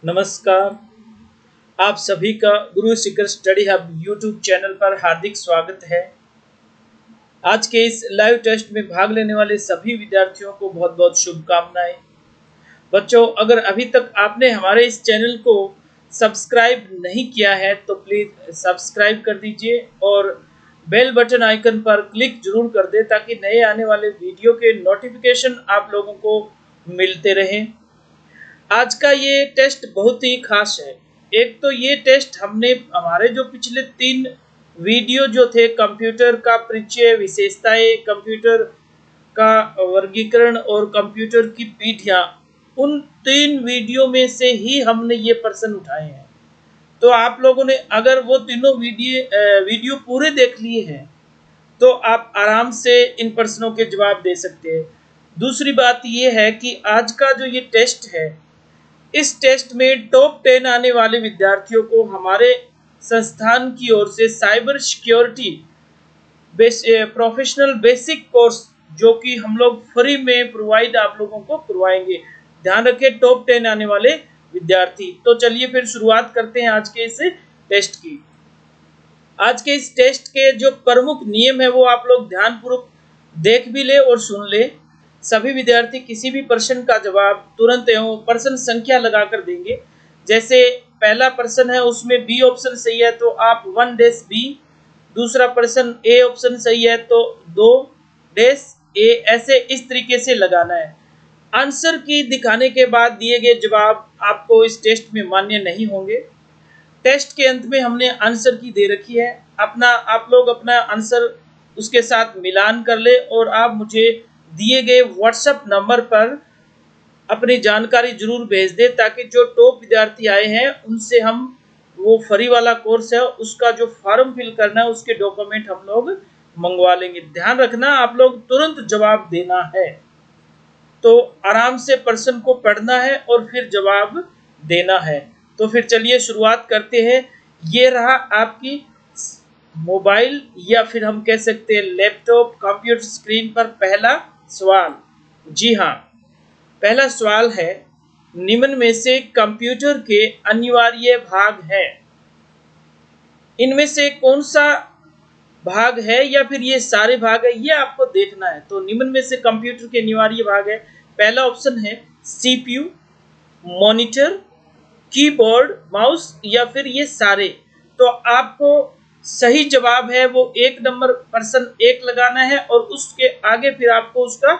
नमस्कार। आप सभी का Guru Shikhar study hub YouTube channel पर हार्दिक स्वागत है। आज के इस लाइव टेस्ट में भाग लेने वाले सभी विद्यार्थियों को बहुत बहुत शुभकामनाएं। बच्चों, अगर अभी तक आपने हमारे इस चैनल को सब्सक्राइब नहीं किया है तो प्लीज़ सब्सक्राइब कर दीजिए और बेल बटन आइकन पर क्लिक जरूर कर दें ताकि नए आने वाले वीडियो के नोटिफिकेशन आप लोगों को मिलते रहें। आज का ये टेस्ट बहुत ही खास है। एक तो ये टेस्ट हमने हमारे जो पिछले 3 वीडियो जो थे कंप्यूटर का परिचय, विशेषताएं, कंप्यूटर का वर्गीकरण और कंप्यूटर की पीढ़ियां, उन 3 वीडियो में से ही हमने ये प्रश्न उठाए हैं। तो आप लोगों ने अगर वो तीनों वीडियो पूरे देख लिए हैं तो आप आराम से इन प्रश्नों के जवाब दे सकते हैं। दूसरी बात ये है कि आज का जो ये टेस्ट है, इस टेस्ट में टॉप 10 आने वाले विद्यार्थियों को हमारे संस्थान की ओर से cyber security professional basic course जो कि हम लोग फ्री में प्रोवाइड आप लोगों को करवाएंगे। ध्यान रखें, टॉप 10 आने वाले विद्यार्थी। तो चलिए फिर शुरुआत करते हैं आज के इस टेस्ट की। आज के इस टेस्ट के जो प्रमुख नियम है वो आप लोग ध्यानपूर्वक देख भी ले और सुन ले। सभी विद्यार्थी किसी भी प्रश्न का जवाब तुरंत एवं प्रश्न संख्या लगाकर देंगे। जैसे पहला प्रश्न है उसमें बी ऑप्शन सही है तो आप 1 डैश बी, दूसरा प्रश्न ए ऑप्शन सही है तो 2 डैश ए, ऐसे इस तरीके से लगाना है। आंसर की दिखाने के बाद दिए गए जवाब आपको इस टेस्ट में मान्य नहीं होंगे। टेस्ट के अंत में हमने आंसर की दे रखी है, आप लोग अपना आंसर उसके साथ मिलान कर ले और आप मुझे दिए गए व्हाट्सएप नंबर पर अपनी जानकारी जरूर भेज दें ताकि जो टॉप विद्यार्थी आए हैं उनसे हम वो फ्री वाला कोर्स है उसका जो फॉर्म फिल करना है उसके डॉक्यूमेंट हम लोग मंगवा लेंगे। ध्यान रखना, आप लोग तुरंत जवाब देना है। तो आराम से प्रश्न को पढ़ना है और फिर जवाब देना है। तो फिर चलिए शुरुआत करते हैं। ये रहा आपकी मोबाइल या फिर हम कह सकते हैं लैपटॉप कंप्यूटर स्क्रीन पर पहला सवाल। जी हाँ, पहला सवाल है, निम्न में से कंप्यूटर के अनिवार्य भाग हैं, इनमें से कौन सा भाग है या फिर ये सारे भाग है, ये आपको देखना है। तो निम्न में से कंप्यूटर के अनिवार्य भाग है, पहला ऑप्शन है सीपीयू, मॉनिटर, कीबोर्ड, माउस या फिर ये सारे। तो आपको सही जवाब है वो 1 नंबर प्रश्न 1 लगाना है और उसके आगे फिर आपको उसका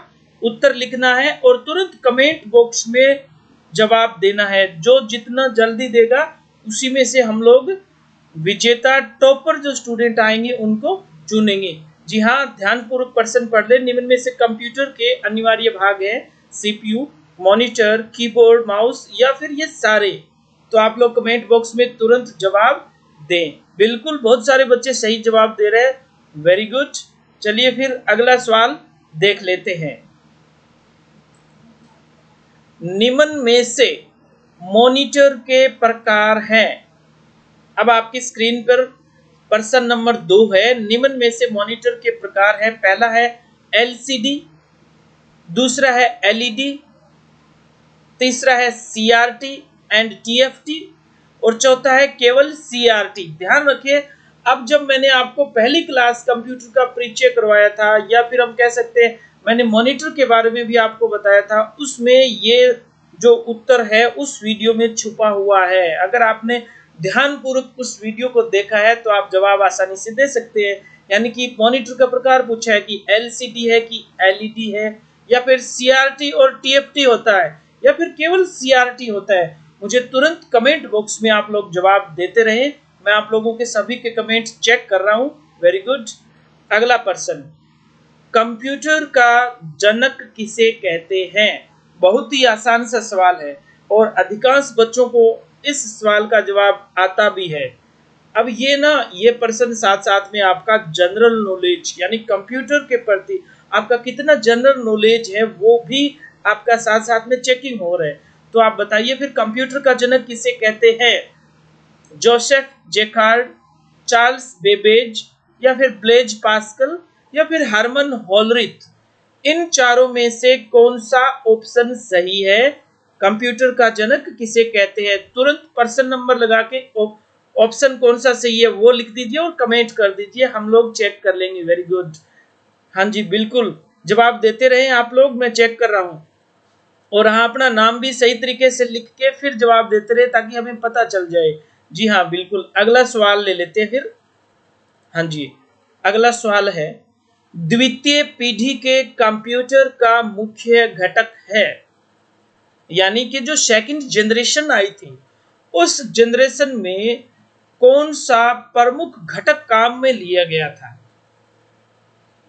उत्तर लिखना है और तुरंत कमेंट बॉक्स में जवाब देना है। जो जितना जल्दी देगा उसी में से हम लोग विजेता टॉपर जो स्टूडेंट आएंगे उनको चुनेंगे। जी हाँ, ध्यानपूर्वक प्रश्न पढ़ ले। निम्न में से कंप्यूटर के अनिवार्य भाग है सीपीयू, मॉनिटर, कीबोर्ड, माउस या फिर ये सारे। तो आप लोग कमेंट बॉक्स में तुरंत जवाब दें। बिल्कुल, बहुत सारे बच्चे सही जवाब दे रहे हैं, वेरी गुड। चलिए फिर अगला सवाल देख लेते हैं। निम्न में से मॉनिटर के प्रकार हैं। अब आपकी स्क्रीन पर प्रश्न नंबर 2 है, निम्न में से मॉनिटर के प्रकार है। पहला है एलसीडी, दूसरा है एलईडी, तीसरा है सीआरटी एंड टीएफटी और चौथा है केवल सीआरटी। ध्यान रखिए, अब जब मैंने आपको पहली क्लास कंप्यूटर का परिचय करवाया था या फिर हम कह सकते हैं मैंने मॉनिटर के बारे में भी आपको बताया था, उसमें ये जो उत्तर है उस वीडियो में छुपा हुआ है। अगर आपने ध्यानपूर्वक उस वीडियो को देखा है तो आप जवाब आसानी से दे सकते हैं। यानी कि मॉनिटर का प्रकार पूछा है कि एलसीडी है कि एलईडी है या फिर सीआरटी और टीएफटी होता है या फिर केवल सीआरटी होता है। मुझे तुरंत कमेंट बॉक्स में आप लोग जवाब देते रहें। मैं आप लोगों के सभी के कमेंट चेक कर रहा हूं। Very good. अगला प्रश्न, कंप्यूटर का जनक किसे कहते हैं? बहुत ही आसान सा सवाल है और अधिकांश बच्चों को इस सवाल का जवाब आता भी है। अब ये प्रश्न साथ साथ में आपका जनरल नॉलेज यानी कंप्यूटर के प्रति आपका कितना जनरल नॉलेज है वो भी आपका साथ साथ में चेकिंग हो रहा है। तो आप बताइए फिर कंप्यूटर का जनक किसे कहते हैं? जोसेफ जेकार्ड, चार्ल्स बेबेज या फिर ब्लेज पास्कल या फिर हरमन होलरिथ। इन चारों में से कौन सा ऑप्शन सही है? कंप्यूटर का जनक किसे कहते हैं? तुरंत पर्सन नंबर लगा के ऑप्शन कौन सा सही है वो लिख दीजिए और कमेंट कर दीजिए, हम लोग चेक कर लेंगे। वेरी गुड, हाँ जी बिल्कुल जवाब देते रहे आप लोग, मैं चेक कर रहा हूं। और हाँ, अपना नाम भी सही तरीके से लिख के फिर जवाब देते रहे ताकि हमें पता चल जाए। जी हाँ बिल्कुल, अगला सवाल ले लेते हैं फिर। हाँ जी, अगला सवाल है, द्वितीय पीढ़ी के कंप्यूटर का मुख्य घटक है, यानी कि जो सेकंड जनरेशन आई थी उस जनरेशन में कौन सा प्रमुख घटक काम में लिया गया था?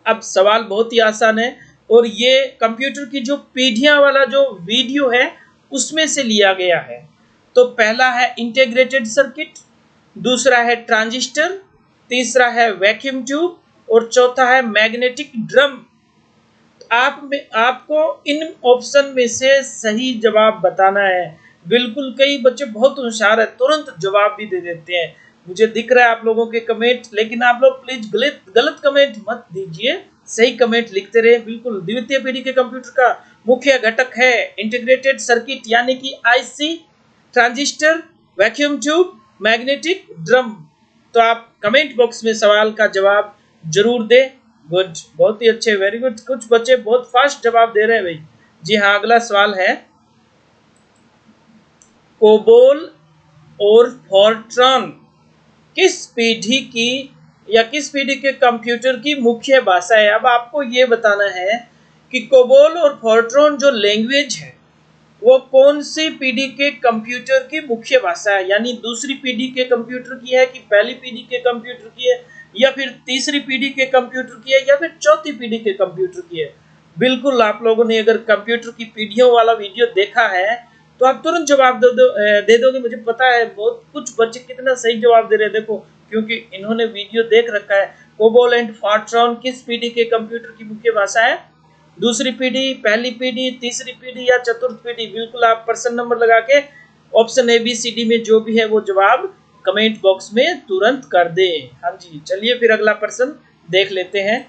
अब सवाल बहुत ही आसान है और ये कंप्यूटर की जो पीढ़ियां वाला जो वीडियो है उसमें से लिया गया है। तो पहला है इंटीग्रेटेड सर्किट, दूसरा है ट्रांजिस्टर, तीसरा है वैक्यूम ट्यूब और चौथा है मैग्नेटिक ड्रम। आपको इन ऑप्शन में से सही जवाब बताना है। बिल्कुल, कई बच्चे बहुत होशियार है, तुरंत जवाब भी दे देते हैं। मुझे दिख रहा है आप लोगों के कमेंट, लेकिन आप लोग प्लीज गलत कमेंट मत दीजिए, सही कमेंट लिखते रहे। बिल्कुल, द्वितीय पीढ़ी के कंप्यूटर का मुख्य घटक है इंटीग्रेटेड सर्किट यानी कि IC, transistor, vacuum tube, magnetic drum. तो आप कमेंट बॉक्स में सवाल का जवाब जरूर दें। गुड, बहुत ही अच्छे, वेरी गुड। कुछ बच्चे बहुत फास्ट जवाब दे रहे हैं भाई। जी हाँ, अगला सवाल है, कोबोल और फॉर्ट्रॉन किस पीढ़ी की या किस पीढ़ी के कंप्यूटर की मुख्य भाषा है? अब आपको ये बताना है कि कोबोल और फॉर्ट्रॉन जो लैंग्वेज है वो कौन सी पीढ़ी के कंप्यूटर की मुख्य भाषा है, यानी दूसरी पीढ़ी के कंप्यूटर की है कि पहली पीढ़ी के कंप्यूटर की है या फिर तीसरी पीढ़ी के कंप्यूटर की है या फिर चौथी पीढ़ी के कंप्यूटर की है। बिल्कुल, आप लोगों ने अगर कंप्यूटर की पीढ़ियों वाला वीडियो देखा है तो आप तुरंत जवाब दे दोगे। मुझे पता है बहुत कुछ बच्चे कितना सही जवाब दे रहे हैं, देखो क्योंकि इन्होंने वीडियो देख रखा है। कोबोल एंड फॉर्ट्रॉन किस पीढ़ी के कंप्यूटर की मुख्य भाषा है? दूसरी पीढ़ी, पहली पीढ़ी, तीसरी पीढ़ी या चतुर्थ पीढ़ी? बिल्कुल, आप पर्सन नंबर लगा के ऑप्शन ABCD में जो भी है वो जवाब कमेंट बॉक्स में तुरंत कर दे। हाँ जी, चलिए फिर अगला प्रश्न देख लेते हैं।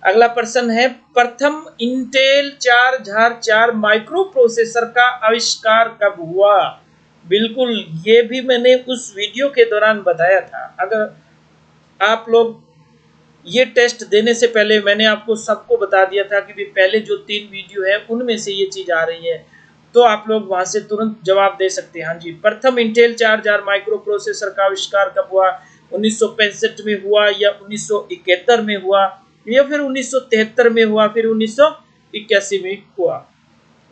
अगला प्रश्न है, प्रथम इंटेल 4004 माइक्रो प्रोसेसर का आविष्कार कब हुआ? बिल्कुल, ये भी मैंने उस वीडियो के दौरान बताया था। अगर आप लोग ये टेस्ट देने से पहले मैंने आपको सबको बता दिया था कि भी पहले जो 3 वीडियो है उनमें से ये चीज आ रही है, तो आप लोग वहां से तुरंत जवाब दे सकते हैं। हाँ जी, प्रथम इंटेल 4000 माइक्रो प्रोसेसर का आविष्कार कब हुआ? 1965 में हुआ या 1971 में हुआ या फिर 1973 में हुआ, फिर 1981 में हुआ?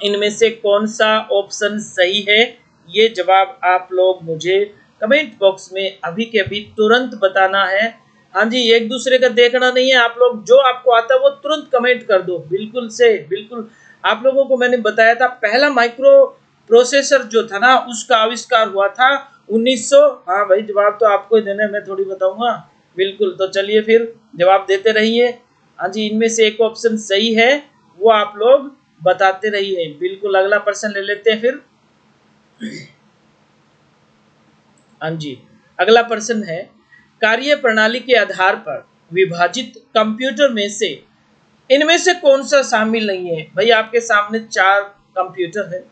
इनमें से कौन सा ऑप्शन सही है? ये जवाब आप लोग मुझे कमेंट बॉक्स में अभी के अभी तुरंत बताना है। हाँ जी, एक दूसरे का देखना नहीं है, आप लोग जो आपको आता है वो तुरंत कमेंट कर दो। बिल्कुल से बिल्कुल, आप लोगों को मैंने बताया था पहला माइक्रो प्रोसेसर जो था ना उसका आविष्कार हुआ था 1900। हाँ भाई, जवाब तो आपको ही देना है, मैं थोड़ी बताऊंगा। बिल्कुल, तो चलिए फिर जवाब देते रहिए। हाँ जी, इनमें से एक ऑप्शन सही है वो आप लोग बताते रहिए। बिल्कुल, अगला प्रश्न ले लेते हैं फिर। हाँ जी, अगला प्रश्न है, कार्य प्रणाली के आधार पर विभाजित कंप्यूटर में से इनमें से कौन सा शामिल नहीं है? भाई, आपके सामने 4 कंप्यूटर है,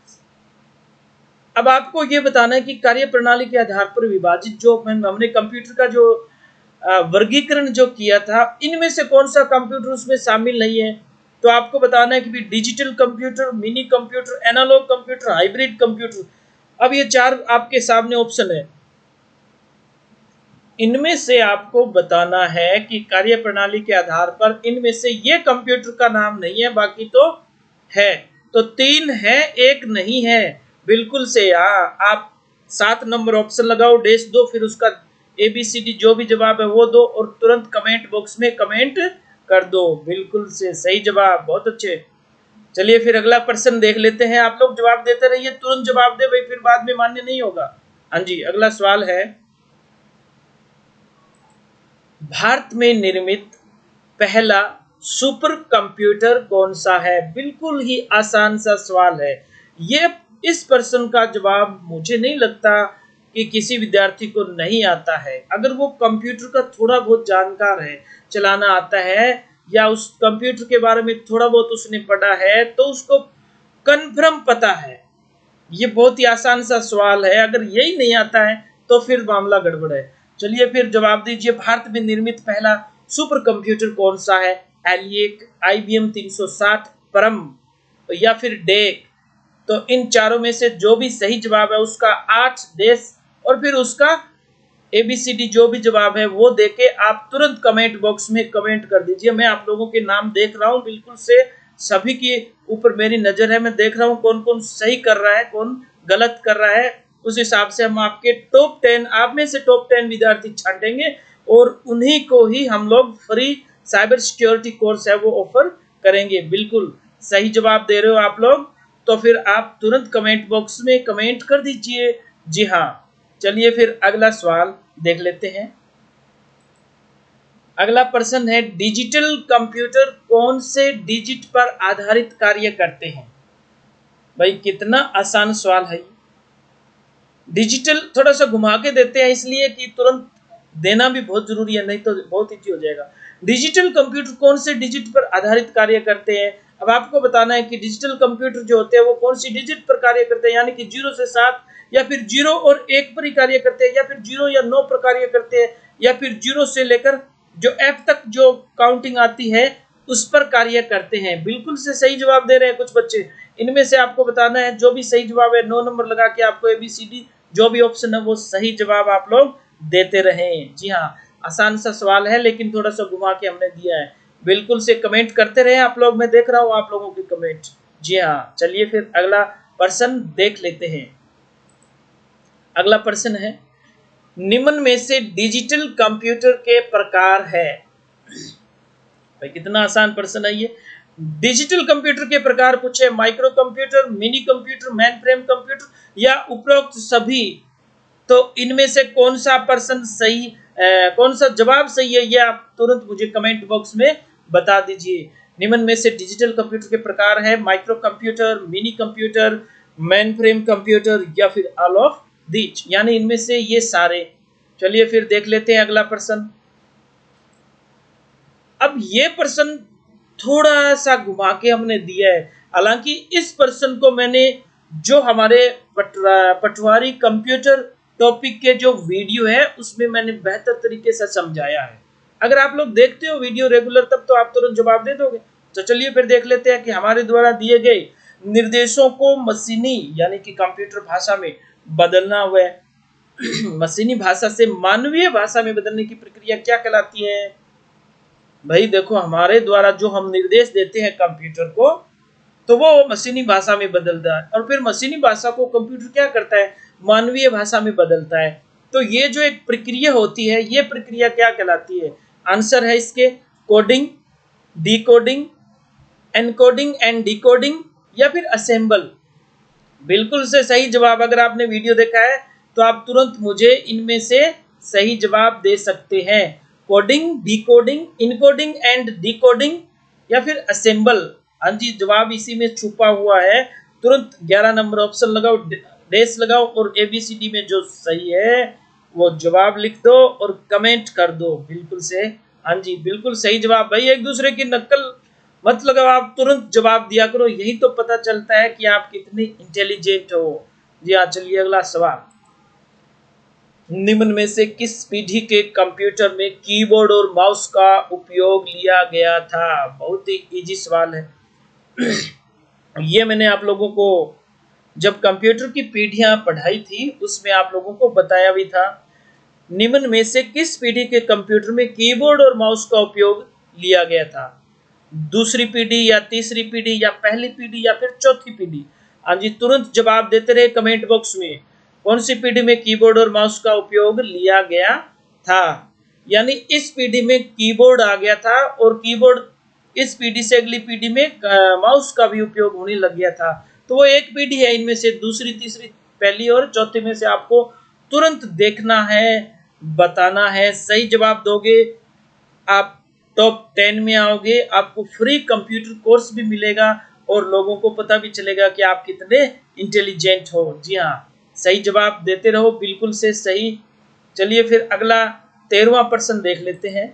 अब आपको ये बताना है कि कार्य प्रणाली के आधार पर विभाजित जो हमने कंप्यूटर का जो वर्गीकरण जो किया था, इनमें से कौन सा कंप्यूटर उसमें शामिल नहीं है? तो आपको बताना है कि भी digital computer, mini computer, analogue computer, hybrid computer. अब ये 4 आपके सामने ऑप्शन है, इनमें से आपको बताना है कि कार्य प्रणाली के आधार पर इनमें से ये कंप्यूटर का नाम नहीं है, बाकी तो है। तो 3 है, 1 नहीं है। बिल्कुल से आप 7 नंबर ऑप्शन लगाओ, डैश दो, फिर उसका ABCD जो भी जवाब है वो दो और तुरंत कमेंट बॉक्स में कमेंट कर दो। बिल्कुल से सही जवाब, बहुत अच्छे। चलिए फिर अगला प्रश्न देख लेते हैं। आप लोग जवाब देते रहिए, तुरंत जवाब दे भाई, फिर बाद में मान्य नहीं होगा। हाँ जी, अगला सवाल है, भारत में निर्मित पहला सुपर कंप्यूटर कौन सा है? बिल्कुल ही आसान सा सवाल है ये। इस प्रश्न का जवाब मुझे नहीं लगता कि किसी विद्यार्थी को नहीं आता है। अगर वो कंप्यूटर का थोड़ा बहुत जानकार है, चलाना आता है या उस कंप्यूटर के बारे में थोड़ा बहुत उसने पढ़ा है, तो उसको कन्फर्म पता है ये बहुत ही आसान सा सवाल है, अगर यही नहीं आता है तो फिर मामला गड़बड़ है। चलिए फिर जवाब दीजिए, भारत में निर्मित पहला सुपर कंप्यूटर कौन सा है? एलियक, IBM 360, परम या फिर डेक? तो इन चारों में से जो भी सही जवाब है उसका 8 देश और फिर उसका ABCD जो भी जवाब है वो देके आप तुरंत कमेंट बॉक्स में कमेंट कर दीजिए। मैं आप लोगों के नाम देख रहा हूँ, बिल्कुल से सभी के ऊपर मेरी नजर है, मैं देख रहा हूँ कौन कौन सही कर रहा है, कौन गलत कर रहा है। उस हिसाब से हम आपके टॉप 10, आप में से टॉप 10 विद्यार्थी छांटेंगे और उन्हीं को ही हम लोग फ्री साइबर सिक्योरिटी कोर्स है वो ऑफर करेंगे। बिल्कुल सही जवाब दे रहे हो आप लोग, तो फिर आप तुरंत कमेंट बॉक्स में कमेंट कर दीजिए। जी हाँ, चलिए फिर अगला सवाल देख लेते हैं। अगला प्रश्न है, डिजिटल कंप्यूटर कौन से डिजिट पर आधारित कार्य करते हैं? भाई कितना आसान सवाल है। डिजिटल थोड़ा सा घुमा के देते हैं इसलिए कि तुरंत देना भी बहुत जरूरी है, नहीं तो बहुत इजी हो जाएगा। डिजिटल कंप्यूटर कौन से डिजिट पर आधारित कार्य करते हैं? अब आपको बताना है कि डिजिटल कंप्यूटर जो होते हैं वो कौन सी डिजिट पर कार्य करते हैं, यानी कि 0 से 7 या फिर 0 और 1 पर ही कार्य करते हैं, या फिर 0 या 9 पर कार्य करते हैं, या फिर 0 से लेकर जो F तक जो काउंटिंग आती है उस पर कार्य करते हैं। बिल्कुल से सही जवाब दे रहे हैं कुछ बच्चे। इनमें से आपको बताना है जो भी सही जवाब है 9 नंबर लगा के आपको ABCD जो भी ऑप्शन है वो सही जवाब आप लोग देते रहें। जी हाँ, आसान सा सवाल है लेकिन थोड़ा सा घुमा के हमने दिया है। बिल्कुल से कमेंट करते रहे आप लोग, मैं देख रहा हूँ आप लोगों की कमेंट। जी हाँ, चलिए फिर अगला प्रश्न देख लेते हैं। अगला प्रश्न है, निम्न में से डिजिटल कंप्यूटर के प्रकार है? भाई कितना आसान प्रश्न है ये। डिजिटल कंप्यूटर के प्रकार पूछे, micro computer, mini computer, main frame computer या उपरोक्त सभी, तो इनमें से कौन सा प्रश्न सही, कौन सा जवाब सही है ये आप तुरंत मुझे कमेंट बॉक्स में बता दीजिए। निम्न में से डिजिटल कंप्यूटर के प्रकार है micro computer, mini computer, main frame computer या फिर ऑल ऑफ दीज, यानी इनमें से ये सारे। चलिए फिर देख लेते हैं अगला प्रश्न। अब ये प्रश्न थोड़ा सा घुमा के हमने दिया है, हालांकि इस प्रश्न को मैंने जो हमारे पटवारी कंप्यूटर टॉपिक के जो वीडियो है उसमें मैंने बेहतर तरीके से समझाया है। अगर आप लोग देखते हो वीडियो रेगुलर तब तो आप तुरंत जवाब दे दोगे। तो चलिए फिर देख लेते हैं कि हमारे द्वारा दिए गए निर्देशों को मशीनी यानी कि कंप्यूटर भाषा में बदलना हुआ मशीनी भाषा से मानवीय भाषा में बदलने की प्रक्रिया क्या कहलाती है? भाई देखो, हमारे द्वारा जो हम निर्देश देते हैं कंप्यूटर को तो वो मशीनी भाषा में बदलता है, और फिर मशीनी भाषा को कंप्यूटर क्या करता है, मानवीय भाषा में बदलता है। तो ये जो एक प्रक्रिया होती है ये प्रक्रिया क्या कहलाती है? आंसर है इसके coding, decoding, encoding and decoding या फिर असेंबल। बिल्कुल से सही जवाब, अगर आपने वीडियो देखा है तो आप तुरंत मुझे इनमें से सही जवाब दे सकते हैं। Coding, decoding, encoding and decoding या फिर असेंबल। हाँ जी, जवाब इसी में छुपा हुआ है। तुरंत 11 नंबर ऑप्शन लगाओ, डैश लगाओ और ABCD में जो सही है वो जवाब लिख दो और कमेंट कर दो। बिल्कुल से हाँ जी, बिल्कुल सही जवाब। भाई एक दूसरे की नकल मत लगाओ, आप तुरंत जवाब दिया करो, यही तो पता चलता है कि आप कितने इंटेलिजेंट हो। जी हाँ, चलिए अगला सवाल। निम्न में से किस पीढ़ी के कंप्यूटर में कीबोर्ड और माउस का उपयोग लिया गया था? बहुत ही इजी सवाल है। ये मैंने आप लोगों को जब कंप्यूटर की पीढ़ियां पढ़ाई थी उसमें आप लोगों को बताया भी था। निम्न में से किस पीढ़ी के कंप्यूटर में कीबोर्ड और माउस का उपयोग लिया गया था? दूसरी पीढ़ी या तीसरी पीढ़ी या पहली पीढ़ी या फिर चौथी पीढ़ी? हाँ जी, तुरंत जवाब देते रहे कमेंट बॉक्स में। कौन सी पीढ़ी में कीबोर्ड और माउस का उपयोग लिया गया था? यानी इस पीढ़ी में कीबोर्ड आ गया था और कीबोर्ड इस पीढ़ी से अगली पीढ़ी में माउस का भी उपयोग होने लग गया था। तो वो एक पीढ़ी है, इनमें से दूसरी, तीसरी, पहली और चौथी में से आपको तुरंत देखना है, बताना है। सही जवाब दोगे आप टॉप 10 में आओगे, आपको फ्री कंप्यूटर कोर्स भी मिलेगा और लोगों को पता भी चलेगा कि आप कितने इंटेलिजेंट हो। जी हाँ, सही जवाब देते रहो, बिल्कुल से सही। चलिए फिर अगला 13वां प्रश्न देख लेते हैं।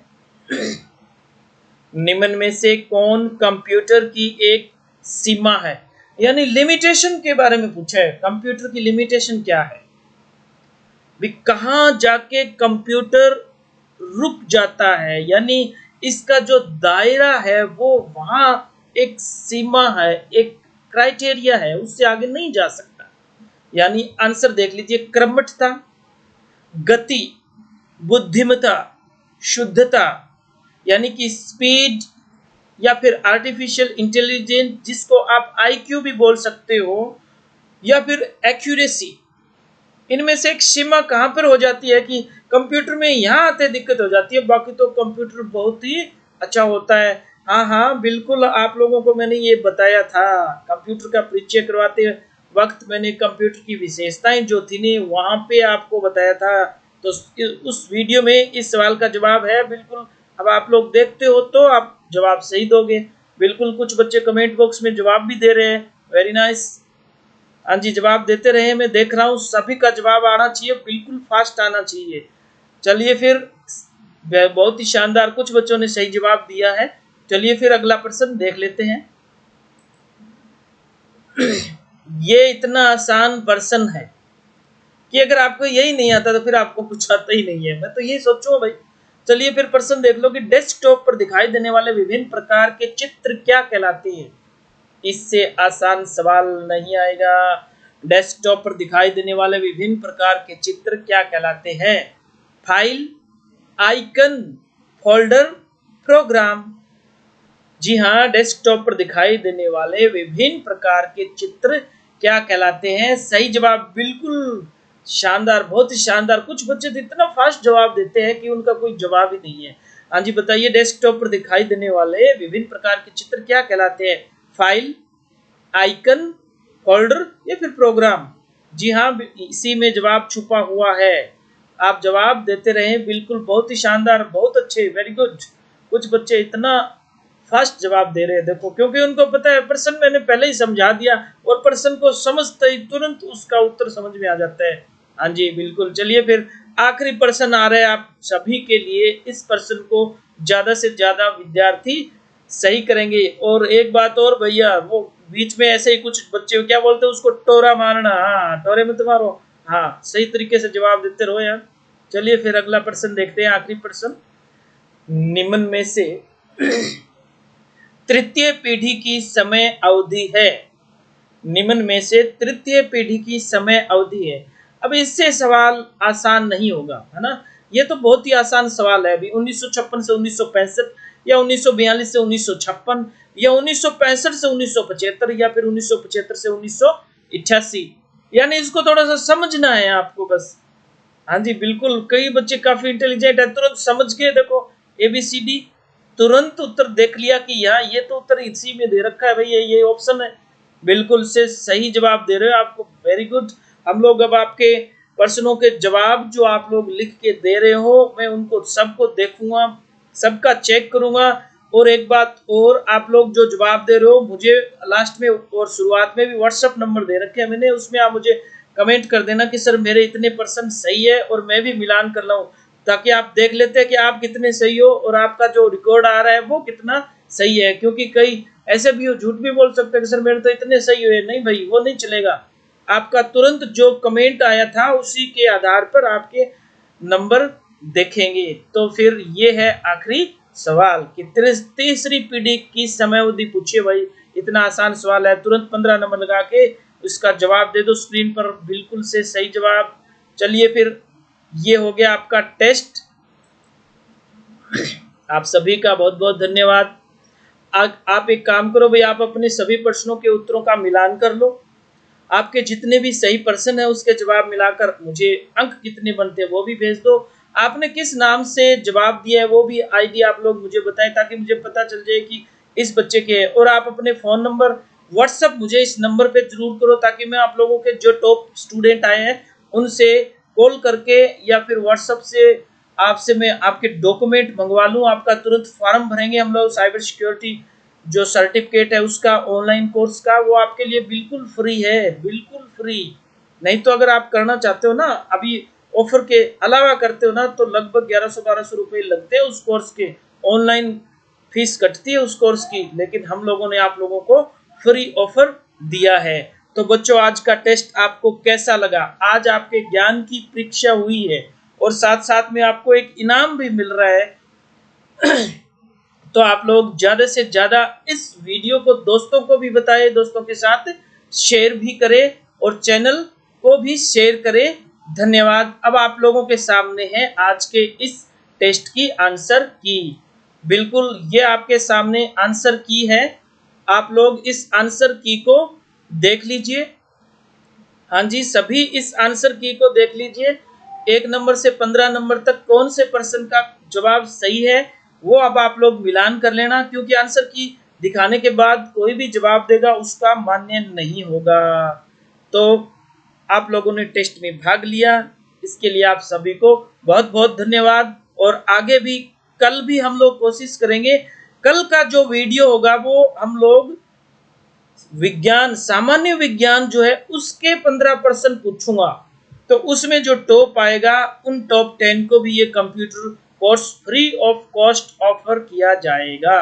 निम्न में से कौन कंप्यूटर की एक सीमा है? यानी लिमिटेशन के बारे में पूछा है, कंप्यूटर की लिमिटेशन क्या है, भी कहाँ जाके कंप्यूटर रुक जाता है, यानी इसका जो दायरा है वो वहां एक सीमा है, एक क्राइटेरिया है, उससे आगे नहीं जा सकता। यानी आंसर देख लीजिए, क्रमठता, गति, बुद्धिमत्ता, शुद्धता, यानी कि स्पीड, या फिर आर्टिफिशियल इंटेलिजेंस जिसको आप आईक्यू भी बोल सकते हो, या फिर एक्यूरेसी, इनमें से एक सीमा कहां पर हो जाती है कि कंप्यूटर में यहाँ आते दिक्कत हो जाती है, बाकी तो कंप्यूटर बहुत ही अच्छा होता है। हाँ हाँ बिल्कुल, आप लोगों को मैंने ये बताया था, कंप्यूटर का परिचय करवाते वक्त मैंने कंप्यूटर की विशेषताएं जो थी ने वहां पे आपको बताया था। तो उस वीडियो में इस सवाल का जवाब है बिल्कुल। अब आप लोग देखते हो तो आप जवाब सही दोगे। बिल्कुल, कुछ बच्चे कमेंट बॉक्स में जवाब भी दे रहे हैं, वेरी नाइस। हाँ जी, जवाब देते रहे, मैं देख रहा हूँ सभी का जवाब आना चाहिए, बिल्कुल फास्ट आना चाहिए। चलिए फिर, बहुत ही शानदार, कुछ बच्चों ने सही जवाब दिया है। चलिए फिर अगला प्रश्न देख लेते हैं। ये इतना आसान प्रश्न है कि अगर आपको यही नहीं आता तो फिर आपको कुछ आता ही नहीं है, मैं तो यही सोचूं भाई। चलिए फिर प्रश्न देख लो कि डेस्कटॉप पर दिखाई देने वाले विभिन्न प्रकार के चित्र क्या कहलाते हैं। इससे आसान सवाल नहीं आएगा। डेस्कटॉप पर दिखाई देने वाले विभिन्न प्रकार के चित्र क्या कहलाते हैं? File, icon, folder, program. जी हाँ, डेस्कटॉप पर दिखाई देने वाले विभिन्न प्रकार के चित्र क्या कहलाते हैं? सही जवाब, बिल्कुल शानदार, बहुत ही शानदार। कुछ बच्चे तो इतना फास्ट जवाब देते हैं कि उनका कोई जवाब ही नहीं है। हाँ जी, बताइए, डेस्कटॉप पर दिखाई देने वाले विभिन्न प्रकार के चित्र क्या कहलाते हैं? फाइल, आइकन, फोल्डर या फिर प्रोग्राम? जी हाँ, इसी में जवाब छुपा हुआ है। आप जवाब देते रहें, बिल्कुल बहुत ही शानदार, बहुत अच्छे, वेरी गुड। कुछ बच्चे इतना फास्ट जवाब दे रहे हैं, देखो, क्योंकि उनको पता है प्रश्न मैंने पहले ही समझा दिया, और प्रश्न को समझते ही तुरंत उसका उत्तर समझ में आ जाता है। हाँ जी बिल्कुल। चलिए फिर आखिरी प्रश्न आ रहा है आप सभी के लिए। इस प्रश्न को ज्यादा से ज्यादा विद्यार्थी सही करेंगे। और एक बात और भैया, वो बीच में ऐसे ही कुछ बच्चे क्या बोलते हैं उसको, टोरा मारना। हाँ, टोरे मत मारो, हाँ सही तरीके से जवाब देते रहो यार। चलिए फिर अगला प्रश्न देखते हैं, आखिरी प्रश्न। निम्न में से तृतीय पीढ़ी की समय अवधि है। निम्न में से तृतीय पीढ़ी की समय अवधि है। अब इससे सवाल आसान नहीं होगा, है ना। ये तो बहुत ही आसान सवाल है। अभी 1956 से 1965, या 1942 से 1956, या 1965 से 1975, या फिर 1975 से 1988। यानी इसको थोड़ा सा समझना है आपको बस। हाँ जी बिल्कुल, कई बच्चे काफी इंटेलिजेंट है, तुरंत समझ के देखो ABCD, तुरंत उत्तर देख लिया कि यहाँ ये तो उत्तर इसी में दे रखा है भाई, ये ऑप्शन है। बिल्कुल से सही जवाब दे रहे हो आपको, वेरी गुड। हम लोग अब आपके प्रश्नों के जवाब जो आप लोग लिख के दे रहे हो, मैं उनको सबको देखूंगा, सबका चेक करूंगा। और एक बात और, आप लोग जो जवाब दे रहे हो मुझे लास्ट में और शुरुआत में भी व्हाट्सएप नंबर दे रखे हैं मैंने, उसमें आप मुझे कमेंट कर देना कि सर मेरे इतने % सही है, और मैं भी मिलान कर लाऊं, ताकि आप देख लेते हैं कि आप कितने सही हो और आपका जो रिकॉर्ड आ रहा है वो कितना सही है। क्योंकि कई ऐसे भी हो, झूठ भी बोल सकते हैं कि सर मेरे तो इतने सही हुए। नहीं भाई, वो नहीं चलेगा। आपका तुरंत जो कमेंट आया था उसी के आधार पर आपके नंबर देखेंगे। तो फिर ये है आखिरी सवाल कि तीसरी पीढ़ी की समयावधि पूछिए भाई। इतना आसान सवाल है, तुरंत 15 नंबर लगा के इसका जवाब दे दो स्क्रीन पर, बिल्कुल से सही जवाब। चलिए फिर, ये हो गया आपका टेस्ट। आप सभी का बहुत बहुत धन्यवाद। आप एक काम करो भाई, आप अपने सभी प्रश्नों के उत्तरों का मिलान कर लो। आपके जितने भी सही प्रश्न है उसके जवाब मिलाकर मुझे अंक कितने बनते हैं वो भी भेज दो। आपने किस नाम से जवाब दिया है वो भी ID आप लोग मुझे बताएं, ताकि मुझे पता चल जाए कि इस बच्चे के है। और आप अपने फोन नंबर व्हाट्सएप मुझे इस नंबर पे जरूर करो, ताकि मैं आप लोगों के जो टॉप स्टूडेंट आए हैं उनसे कॉल करके या फिर व्हाट्सएप से आपसे मैं आपके डॉक्यूमेंट मंगवा लूँ। आपका तुरंत फॉर्म भरेंगे हम लोग, साइबर सिक्योरिटी जो सर्टिफिकेट है उसका, ऑनलाइन कोर्स का, वो आपके लिए बिल्कुल फ्री है, बिल्कुल फ्री। नहीं तो अगर आप करना चाहते हो ना, अभी ऑफर के अलावा करते हो ना, तो लगभग 1100-1200 रुपए लगते हैं उस कोर्स के। ऑनलाइन फीस कटती है उस कोर्स की, लेकिन हम लोगों ने आप लोगों को फ्री ऑफर दिया है। तो बच्चों, आज का टेस्ट आपको कैसा लगा? आज आपके ज्ञान की परीक्षा हुई है और साथ साथ में आपको एक इनाम भी मिल रहा है। तो आप लोग ज्यादा से ज्यादा इस वीडियो को दोस्तों को भी बताएं, दोस्तों के साथ शेयर भी करें और चैनल को भी शेयर करें। धन्यवाद। अब आप लोगों के सामने है आज के इस टेस्ट की आंसर की। बिल्कुल, ये आपके सामने आंसर की है। आप लोग इस आंसर की को देख लीजिए। हाँ जी, सभी इस आंसर की को देख लीजिए। 1 नंबर से 15 नंबर तक कौन से प्रश्न का जवाब सही है वो अब आप लोग मिलान कर लेना, क्योंकि आंसर की दिखाने के बाद कोई भी जवाब देगा उसका मान्य नहीं होगा। तो आप लोगों ने टेस्ट में भाग लिया, इसके लिए आप सभी को बहुत बहुत धन्यवाद। और आगे भी कल भी हम लोग कोशिश करेंगे। कल का जो वीडियो होगा वो हम लोग विज्ञान, सामान्य विज्ञान जो है उसके 15 प्रश्न पूछूंगा। तो उसमें जो टॉप आएगा उन टॉप 10 को भी ये computer course free of cost offer किया जाएगा।